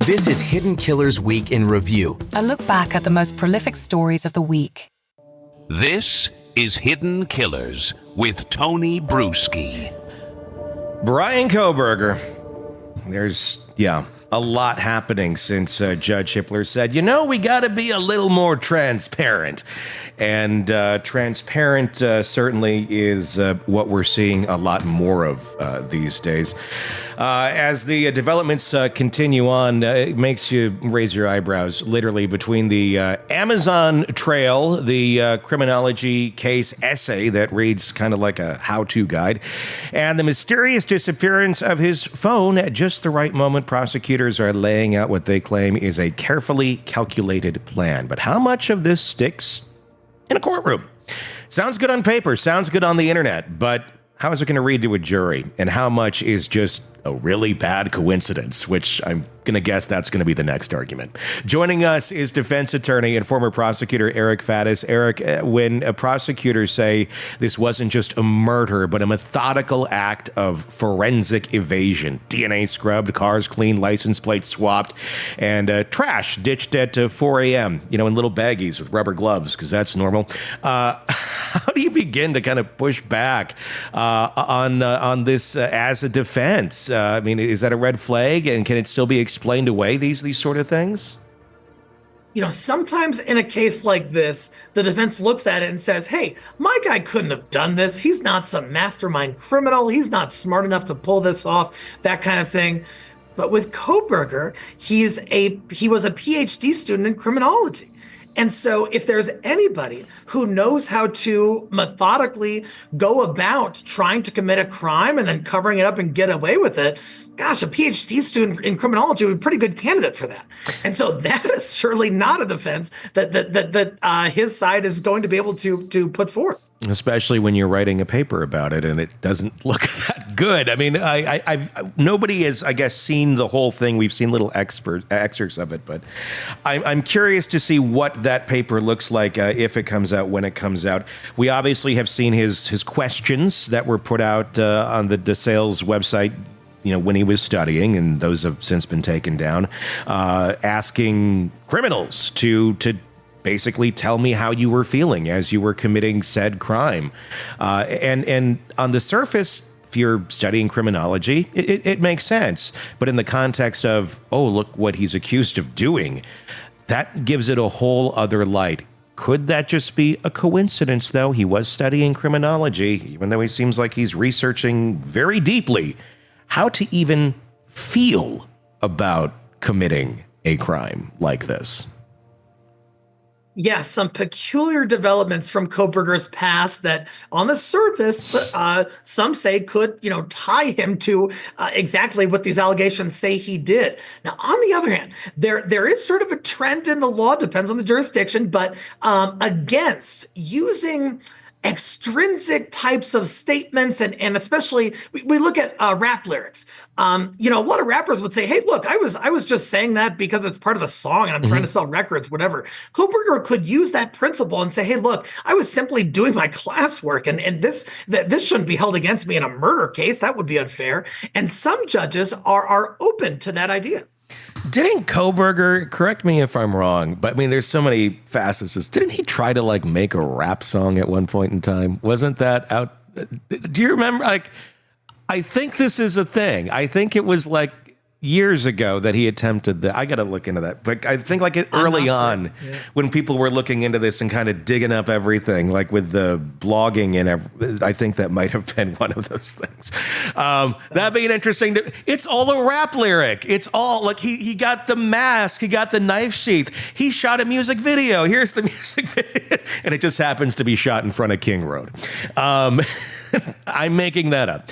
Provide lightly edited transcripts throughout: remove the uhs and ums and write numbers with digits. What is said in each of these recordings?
This is Hidden Killers Week in Review. A look back at the most prolific stories of the week. This is Hidden Killers with Tony Brueski. Bryan Kohberger. There's, a lot happening since Judge Hippler said, we got to be a little more transparent. And transparent certainly is what we're seeing a lot more of these days. As the developments continue on, it makes you raise your eyebrows, literally, between the Amazon trail, the criminology case essay that reads kind of like a how-to guide, and the mysterious disappearance of his phone at just the right moment. Prosecutors are laying out what they claim is a carefully calculated plan. But how much of this sticks in a courtroom? Sounds good on paper, sounds good on the internet, but how is it going to read to a jury? And how much is just a really bad coincidence, which I'm going to guess that's going to be the next argument. Joining us is defense attorney and former prosecutor Eric Faddis. Eric, when prosecutors say this wasn't just a murder, but a methodical act of forensic evasion, DNA scrubbed, cars cleaned, license plates swapped, and trash ditched at 4 a.m., in little baggies with rubber gloves, because that's normal. How do you begin to kind of push back on this as a defense? Is that a red flag, and can it still be explained away, these sort of things? Sometimes in a case like this, the defense looks at it and says, hey, my guy couldn't have done this. He's not some mastermind criminal. He's not smart enough to pull this off, that kind of thing. But with Kohberger, he was a PhD student in criminology. And so if there's anybody who knows how to methodically go about trying to commit a crime and then covering it up and get away with it, gosh, a PhD student in criminology would be a pretty good candidate for that. And so that is certainly not a defense that his side is going to be able to put forth. Especially when you're writing a paper about it and it doesn't look that good. Nobody has, I guess, seen the whole thing. We've seen little excerpts of it, but I'm curious to see what that paper looks like if it comes out, when it comes out. We obviously have seen his questions that were put out on the DeSales website, when he was studying, and those have since been taken down, asking criminals to basically tell me how you were feeling as you were committing said crime. And on the surface, if you're studying criminology, it makes sense. But in the context of, look what he's accused of doing, that gives it a whole other light. Could that just be a coincidence, though? He was studying criminology, even though he seems like he's researching very deeply how to even feel about committing a crime like this. Yes, some peculiar developments from Kohberger's past that on the surface, some say could, tie him to exactly what these allegations say he did. Now, on the other hand, there is sort of a trend in the law, depends on the jurisdiction, but against using extrinsic types of statements, and especially we look at rap lyrics. A lot of rappers would say, hey, look, I was just saying that because it's part of the song and I'm trying to sell records, whatever. Kohberger could use that principle and say, hey, look, I was simply doing my classwork, and this shouldn't be held against me in a murder case. That would be unfair. And some judges are open to that idea. Didn't Kohberger, correct me if I'm wrong, but there's so many facets. Didn't he try to make a rap song at one point in time? Wasn't that out? Do you remember? I think this is a thing. I think it was years ago that he attempted that. I got to look into that. But I think early on, when people were looking into this and kind of digging up everything, with the blogging and I think that might have been one of those things. That'd be an interesting. It's all a rap lyric. It's all he got the mask, he got the knife sheath, he shot a music video. Here's the music video, and it just happens to be shot in front of King Road. I'm making that up.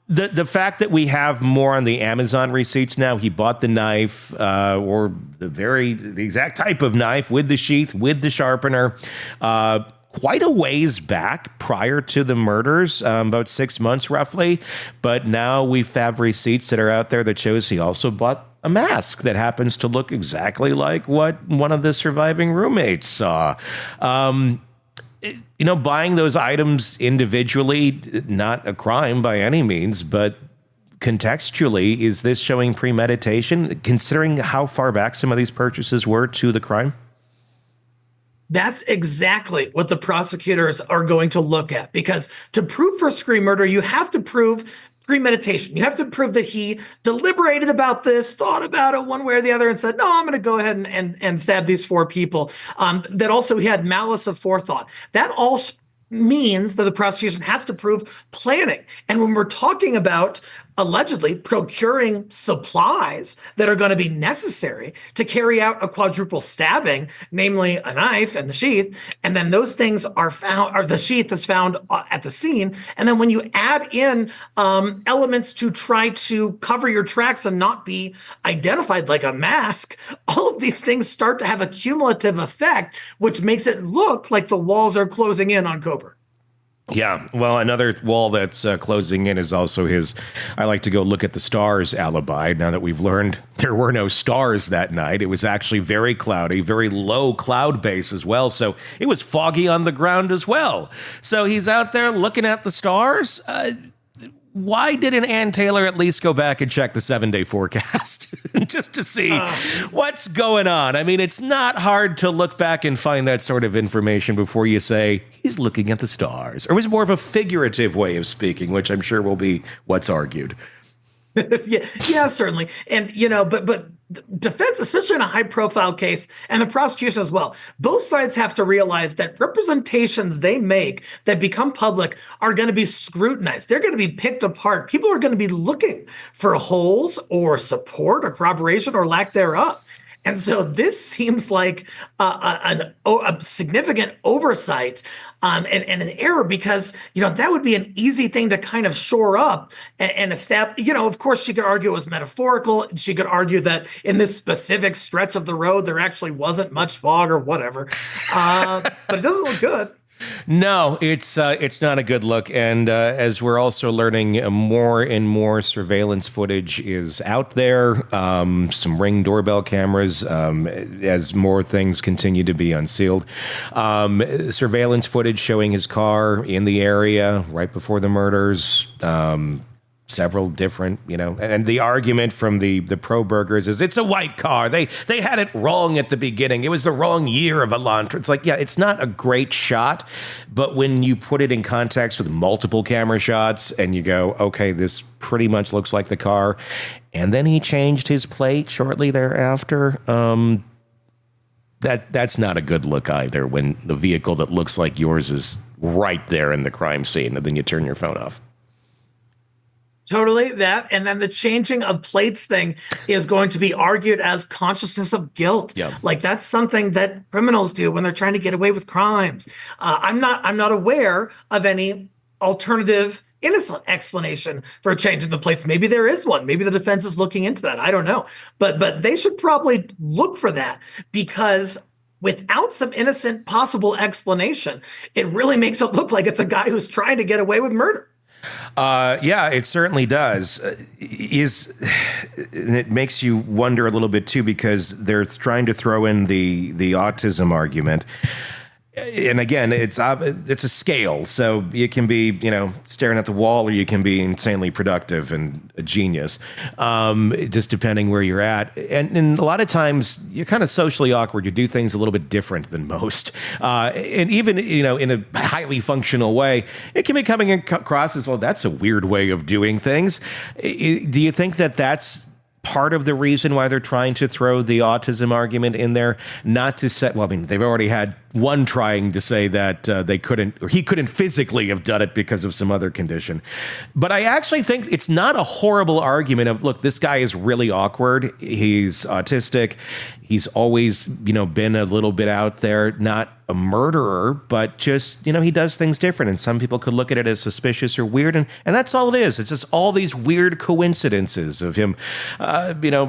The fact that we have more on the Amazon receipts now, he bought the knife or the exact type of knife with the sheath, with the sharpener, quite a ways back prior to the murders, about 6 months roughly. But now we have receipts that are out there that shows he also bought a mask that happens to look exactly like what one of the surviving roommates saw. Buying those items individually, not a crime by any means, but contextually, is this showing premeditation, considering how far back some of these purchases were to the crime? That's exactly what the prosecutors are going to look at, because to prove first-degree murder, you have to prove premeditation. You have to prove that he deliberated about this, thought about it one way or the other, and said, no, I'm going to go ahead and stab these 4 people. That also he had malice of forethought. That all means that the prosecution has to prove planning. And when we're talking about allegedly procuring supplies that are going to be necessary to carry out a quadruple stabbing, namely a knife and the sheath, and then those things are found, or the sheath is found at the scene. And then when you add in elements to try to cover your tracks and not be identified, like a mask, all of these things start to have a cumulative effect, which makes it look like the walls are closing in on Kohberger. Yeah, well, another wall that's closing in is also his, I like to go look at the stars alibi. Now that we've learned there were no stars that night, it was actually very cloudy, very low cloud base as well. So it was foggy on the ground as well. So he's out there looking at the stars. Why didn't Ann Taylor at least go back and check the 7-day forecast just to see what's going on? I mean, it's not hard to look back and find that sort of information before you say he's looking at the stars. Or was it more of a figurative way of speaking, which I'm sure will be what's argued? Yeah, certainly. And, but defense, especially in a high profile case, and the prosecution as well, both sides have to realize that representations they make that become public are going to be scrutinized. They're going to be picked apart. People are going to be looking for holes or support or corroboration or lack thereof. And so this seems like a significant oversight and an error, because, that would be an easy thing to kind of shore up and establish. Of course, she could argue it was metaphorical. She could argue that in this specific stretch of the road, there actually wasn't much fog or whatever. But it doesn't look good. No, it's not a good look. And as we're also learning, more and more surveillance footage is out there. Some Ring doorbell cameras, as more things continue to be unsealed. Surveillance footage showing his car in the area right before the murders. Several different, and the argument from the pro-burgers is it's a white car. They had it wrong at the beginning. It was the wrong year of Elantra. It's like, yeah, it's not a great shot, but when you put it in context with multiple camera shots and you go, okay, this pretty much looks like the car, and then he changed his plate shortly thereafter. That's not a good look either, when the vehicle that looks like yours is right there in the crime scene, and then you turn your phone off. Totally that. And then the changing of plates thing is going to be argued as consciousness of guilt. Yeah. Like that's something that criminals do when they're trying to get away with crimes. I'm not aware of any alternative innocent explanation for changing the plates. Maybe there is one. Maybe the defense is looking into that. I don't know. But they should probably look for that, because without some innocent possible explanation, it really makes it look like it's a guy who's trying to get away with murder. Yeah, it certainly does. And it makes you wonder a little bit too, because they're trying to throw in the autism argument. And again, it's a scale. So you can be, staring at the wall, or you can be insanely productive and a genius, just depending where you're at. And a lot of times you're kind of socially awkward. You do things a little bit different than most. And even, in a highly functional way, it can be coming across as, well, that's a weird way of doing things. Do you think that that's part of the reason why they're trying to throw the autism argument in there? Not to say, well, I mean, they've already had one trying to say that they couldn't, or he couldn't physically have done it because of some other condition. But I actually think it's not a horrible argument of, look, this guy is really awkward. He's autistic. He's always, been a little bit out there, not a murderer, but just, he does things different. And some people could look at it as suspicious or weird. And that's all it is. It's just all these weird coincidences of him,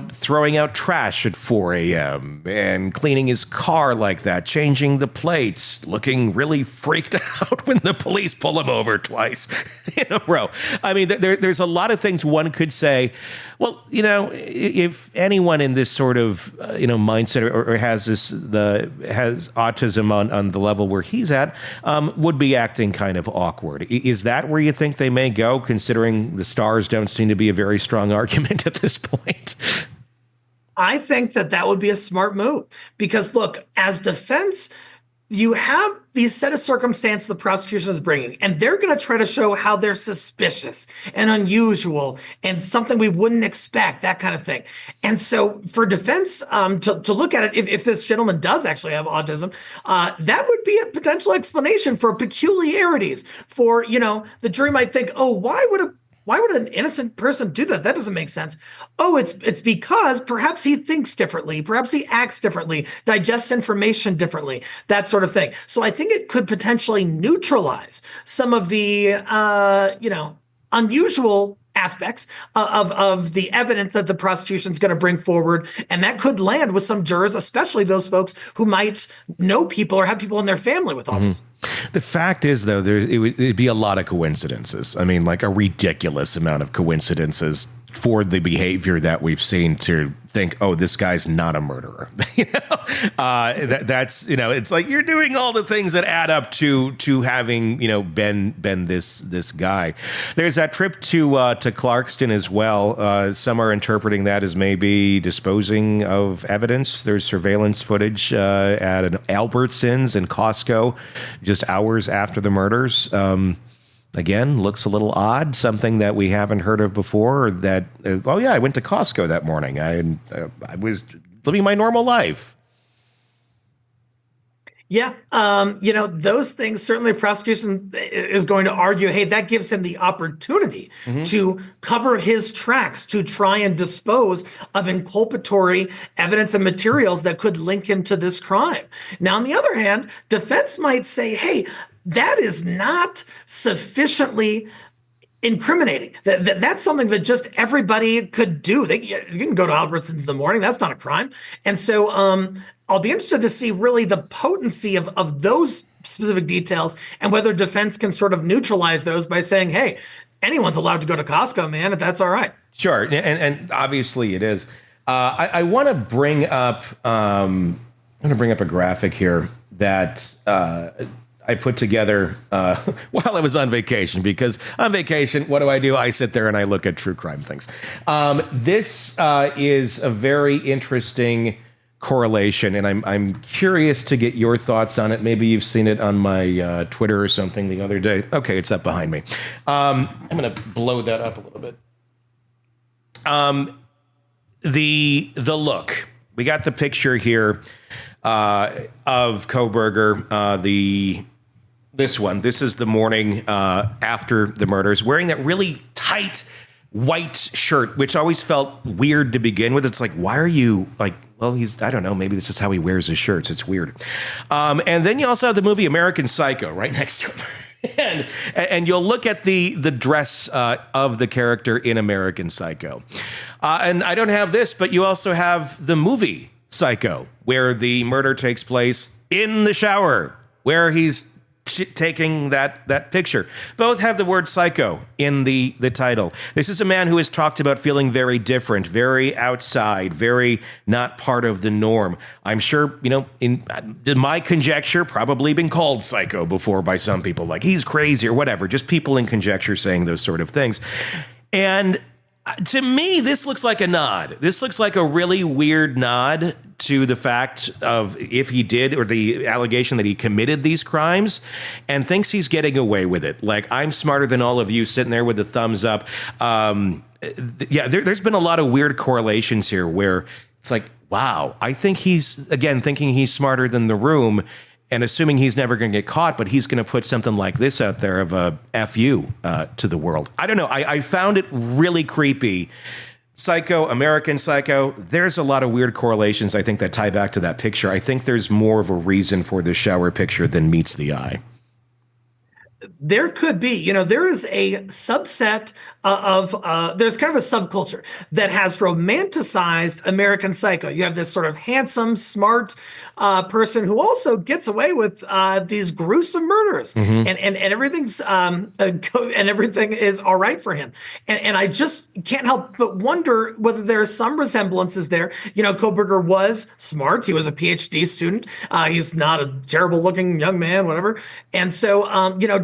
throwing out trash at 4 a.m. and cleaning his car like that, changing the plates, looking really freaked out when the police pull him over twice in a row. I mean, there's a lot of things one could say. Well, if anyone in this sort of mindset or has has autism on the level where he's at, would be acting kind of awkward. Is that where you think they may go, considering the stars don't seem to be a very strong argument at this point? I think that would be a smart move because, look, as defense, you have these set of circumstances the prosecution is bringing, and they're going to try to show how they're suspicious and unusual and something we wouldn't expect, that kind of thing. And so for defense to look at it, if this gentleman does actually have autism, that would be a potential explanation for peculiarities. For, the jury might think, oh, why would an innocent person do that? That doesn't make sense. Oh, it's because perhaps he thinks differently. Perhaps he acts differently, digests information differently, that sort of thing. So I think it could potentially neutralize some of the, unusual aspects of the evidence that the prosecution is going to bring forward. And that could land with some jurors, especially those folks who might know people or have people in their family with autism. The fact is, though, it'd be a lot of coincidences. I mean, like a ridiculous amount of coincidences for the behavior that we've seen to think, oh, this guy's not a murderer. That's it's like you're doing all the things that add up to having been this guy. There's that trip to Clarkston as well. Some are interpreting that as maybe disposing of evidence. There's surveillance footage at an Albertsons and Costco just hours after the murders. Again, looks a little odd, something that we haven't heard of before. That, I went to Costco that morning. I was living my normal life. Yeah. Those things, certainly prosecution is going to argue, hey, that gives him the opportunity to cover his tracks, to try and dispose of inculpatory evidence and materials that could link him to this crime. Now, on the other hand, defense might say, hey, that is not sufficiently incriminating. That's something that just everybody could do. You can go to Albertsons in the morning. That's not a crime. And so I'll be interested to see really the potency of those specific details and whether defense can sort of neutralize those by saying, hey, anyone's allowed to go to Costco, man, if that's all right. Sure. And obviously it is. I want to bring up a graphic here that I put together while I was on vacation, because on vacation, what do? I sit there and I look at true crime things. This is a very interesting correlation, and I'm curious to get your thoughts on it. Maybe you've seen it on my Twitter or something the other day. Okay, it's up behind me. I'm going to blow that up a little bit. The look. We got the picture here of Kohberger, this one. This is the morning after the murders, wearing that really tight white shirt, which always felt weird to begin with. It's like, why are you like, well, I don't know, maybe this is how he wears his shirts. It's weird. And then you also have the movie American Psycho right next to him. And you'll look at the dress of the character in American Psycho. And I don't have this, but you also have the movie Psycho, where the murder takes place in the shower, where he's taking that picture. Both have the word psycho in the title. This is a man who has talked about feeling very different, very outside, very not part of the norm. I'm sure, in my conjecture, probably been called psycho before by some people, like he's crazy or whatever, just people in conjecture saying those sort of things. And to me, this looks like a nod. This looks like a really weird nod to the fact of if he did, or the allegation that he committed these crimes and thinks he's getting away with it. Like, I'm smarter than all of you, sitting there with the thumbs up. There's been a lot of weird correlations here where it's like, wow, I think he's, again, thinking he's smarter than the room and assuming he's never going to get caught, but he's going to put something like this out there of a F you to the world. I don't know. I found it really creepy. Psycho, American Psycho, there's a lot of weird correlations, I think, that tie back to that picture. I think there's more of a reason for the shower picture than meets the eye. there could be, there is a subset there's kind of a subculture that has romanticized American Psycho. You have this sort of handsome, smart person who also gets away with these gruesome murders, and everything's and everything is all right for him. And I just can't help but wonder whether there are some resemblances there. Kohberger was smart. He was a PhD student. He's not a terrible looking young man, whatever. And so,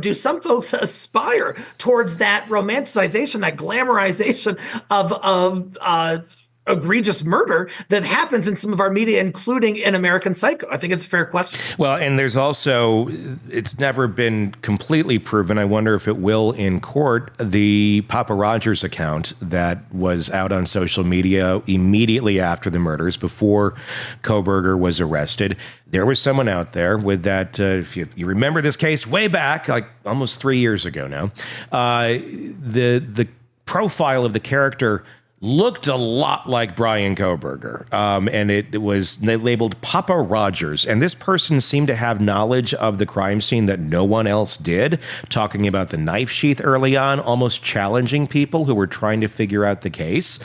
do some folks aspire towards that romanticization, that glamorization of egregious murder that happens in some of our media, including in American Psycho? I think it's a fair question. Well, and there's also, it's never been completely proven, I wonder if it will in court, the Papa Rogers account that was out on social media immediately after the murders, before Kohberger was arrested. There was someone out there with that, if you remember this case way back, like almost 3 years ago now, the profile of the character looked a lot like Bryan Kohberger, and they labeled Papa Rogers, and this person seemed to have knowledge of the crime scene that no one else did, talking about the knife sheath early on, almost challenging people who were trying to figure out the case.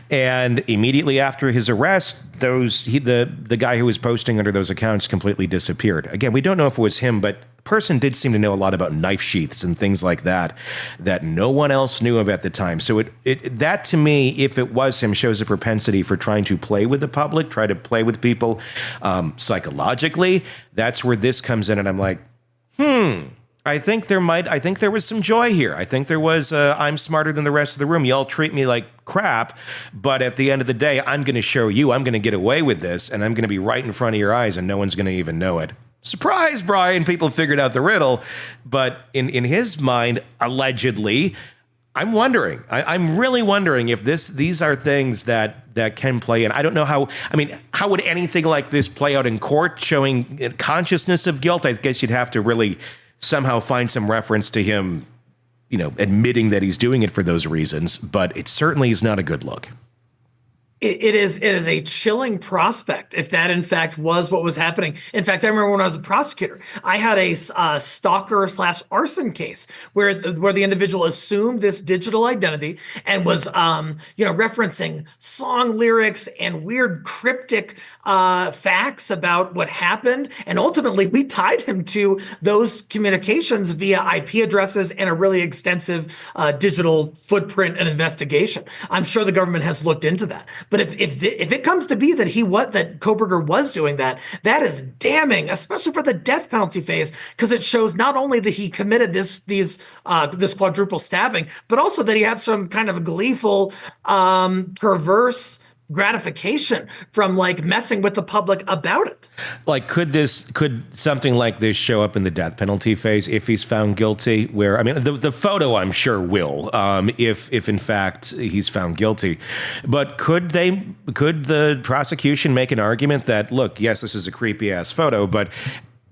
And immediately after his arrest, the guy who was posting under those accounts completely disappeared. Again, we don't know if it was him, but person did seem to know a lot about knife sheaths and things like that no one else knew of at the time. So that to me, if it was him, shows a propensity for trying to play with the public, try to play with people psychologically. That's where this comes in, and I'm like, I think there was some joy here. I think there was, I'm smarter than the rest of the room. Y'all treat me like crap, but at the end of the day, I'm going to show you, I'm going to get away with this, and I'm going to be right in front of your eyes, and no one's going to even know it. Surprise, Bryan, people figured out the riddle. But in his mind, allegedly, I'm wondering. I'm really wondering if these are things that can play in. I don't know how would anything like this play out in court, showing consciousness of guilt? I guess you'd have to really somehow find some reference to him, admitting that he's doing it for those reasons. But it certainly is not a good look. It is a chilling prospect if that in fact was what was happening. In fact, I remember when I was a prosecutor, I had a stalker/arson case where the individual assumed this digital identity and was referencing song lyrics and weird cryptic facts about what happened, and ultimately we tied him to those communications via IP addresses and a really extensive digital footprint and investigation. I'm sure the government has looked into that. But if it comes to be that that Kohberger was doing that is damning, especially for the death penalty phase, because it shows not only that he committed this quadruple stabbing, but also that he had some kind of gleeful, perverse gratification from messing with the public about it. Could something like this show up in the death penalty phase if he's found guilty? Where the photo I'm sure will, if in fact he's found guilty. But could the prosecution make an argument that, look, yes, this is a creepy ass photo, but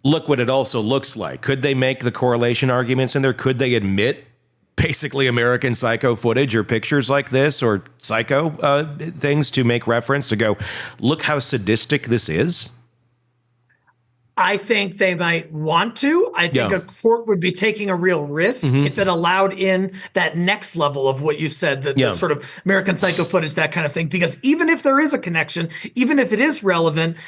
look what it also looks like? Could they make the correlation arguments in there? Could they admit basically American Psycho footage or pictures like this or Psycho things to make reference, to go, look how sadistic this is? I think they might want to. I think a court would be taking a real risk if it allowed in that next level of what you said, the sort of American Psycho footage, that kind of thing. Because even if there is a connection, even if it is relevant,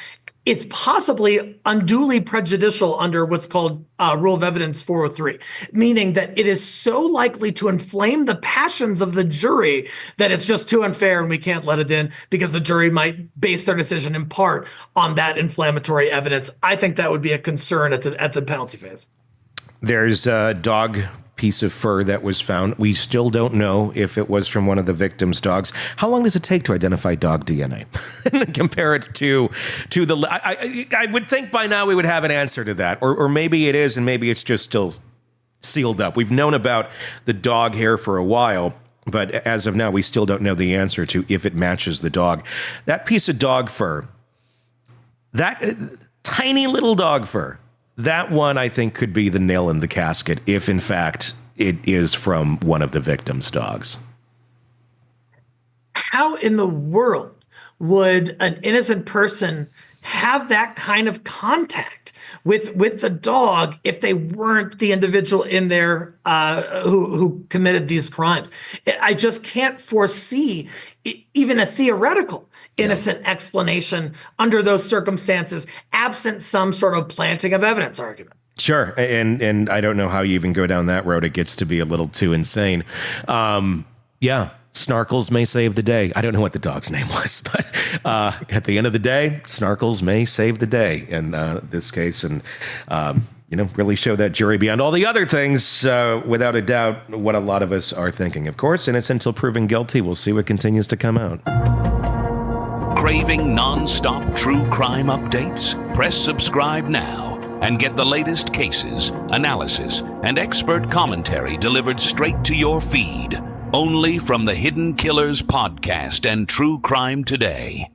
it's possibly unduly prejudicial under what's called Rule of Evidence 403, meaning that it is so likely to inflame the passions of the jury that it's just too unfair and we can't let it in, because the jury might base their decision in part on that inflammatory evidence. I think that would be a concern at the penalty phase. There's a dog piece of fur that was found. We still don't know if it was from one of the victims' dogs. How long does it take to identify dog DNA? And then compare it to the... I would think by now we would have an answer to that. Or maybe it is, and maybe it's just still sealed up. We've known about the dog hair for a while, but as of now, we still don't know the answer to if it matches the dog. That piece of dog fur, that tiny little dog fur, that one, I think, could be the nail in the casket if, in fact, it is from one of the victim's dogs. How in the world would an innocent person have that kind of contact with the dog if they weren't the individual in there who committed these crimes. I just can't foresee even a theoretical innocent explanation under those circumstances, absent some sort of planting of evidence argument. Sure. And I don't know how you even go down that road. It gets to be a little too insane. Yeah. Snarkles may save the day. I don't know what the dog's name was, but at the end of the day, Snarkles may save the day in this case. And, really show that jury beyond all the other things, without a doubt, what a lot of us are thinking. Of course, innocent until proven guilty. We'll see what continues to come out. Craving non-stop true crime updates? Press subscribe now and get the latest cases, analysis, and expert commentary delivered straight to your feed. Only from the Hidden Killers podcast and True Crime Today.